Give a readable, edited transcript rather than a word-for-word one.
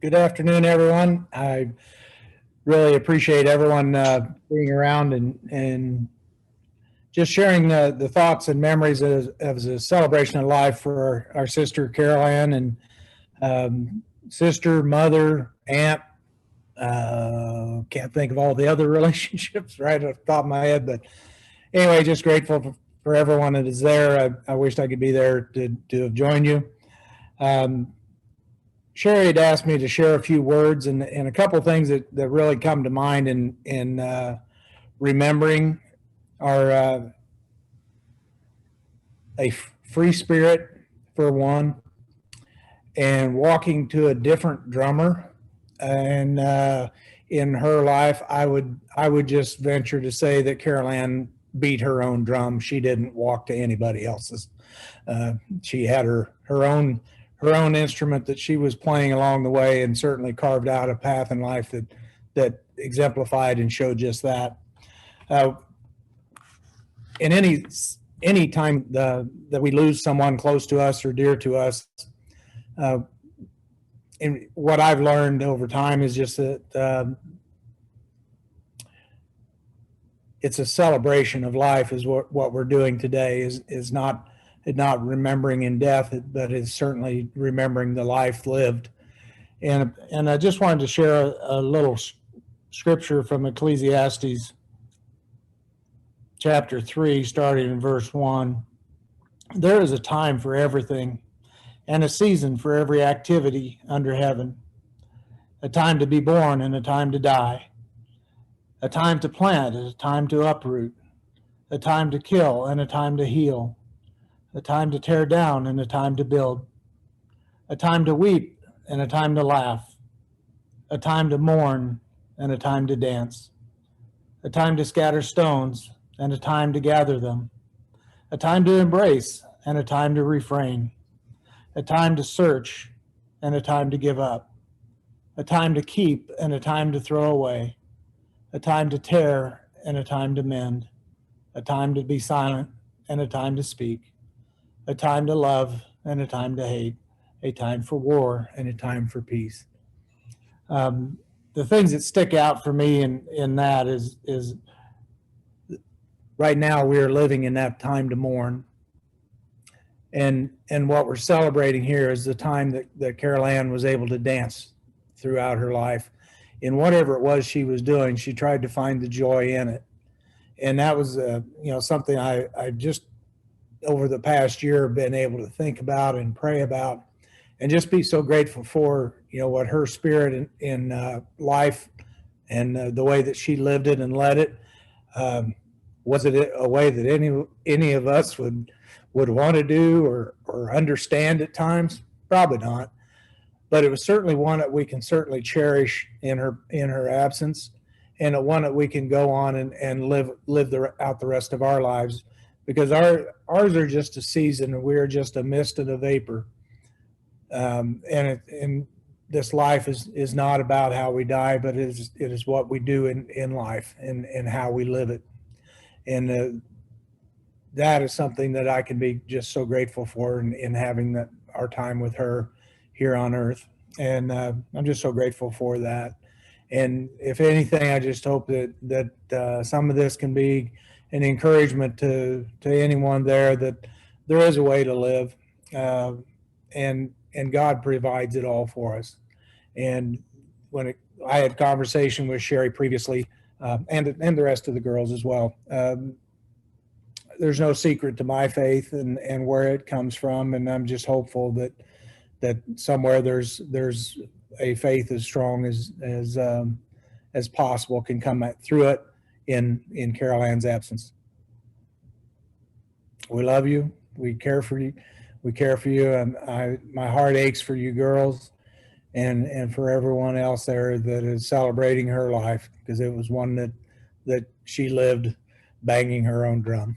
Good afternoon, everyone. I really appreciate everyone being around and just sharing the thoughts and memories as a celebration of life for our sister Carole Ann and sister, mother, aunt. Can't think of all the other relationships right off the top of my head, but anyway, just grateful for everyone that is there. I wished I could be there to have joined you. Sherry had asked me to share a few words and a couple of things that really come to mind in remembering are a free spirit, for one, and walking to a different drummer. And in her life, I would just venture to say that Carole Ann beat her own drum. She didn't walk to anybody else's. She had her own instrument that she was playing along the way, and certainly carved out a path in life that exemplified and showed just that. In any time that we lose someone close to us or dear to us, and what I've learned over time is just that it's a celebration of life is what we're doing today is not remembering in death, but is certainly remembering the life lived. And I just wanted to share a little scripture from Ecclesiastes chapter 3, starting in verse 1. There is a time for everything, and a season for every activity under heaven, a time to be born and a time to die, a time to plant and a time to uproot, a time to kill and a time to heal, a time to tear down and a time to build, a time to weep and a time to laugh, a time to mourn and a time to dance, a time to scatter stones and a time to gather them, a time to embrace and a time to refrain, a time to search and a time to give up, a time to keep and a time to throw away, a time to tear and a time to mend, a time to be silent and a time to speak, a time to love and a time to hate, a time for war and a time for peace. The things that stick out for me in that is right now we are living in that time to mourn. And what we're celebrating here is the time that Carole Ann was able to dance throughout her life. In whatever it was she was doing, she tried to find the joy in it. And that was something I just over the past year been able to think about and pray about, and just be so grateful for what her spirit in life and the way that she lived it and led it. Was it a way that any of us would want to do or understand at times? Probably not, but it was certainly one that we can certainly cherish in her absence, and one that we can go on and live out the rest of our lives, because ours are just a season and we're just a mist and a vapor. And this life is not about how we die, but it is what we do in life and how we live it. And that is something that I can be just so grateful for in having our time with her here on earth. And I'm just so grateful for that. And if anything, I just hope that some of this can be an encouragement to anyone there, that there is a way to live, and God provides it all for us. And I had conversation with Sherry previously, and the rest of the girls as well. There's no secret to my faith and where it comes from, and I'm just hopeful that somewhere there's a faith as strong as possible can come through it in Carole Ann's absence. We love you. We care for you. And my heart aches for you girls, and for everyone else there that is celebrating her life, because it was one that she lived banging her own drum.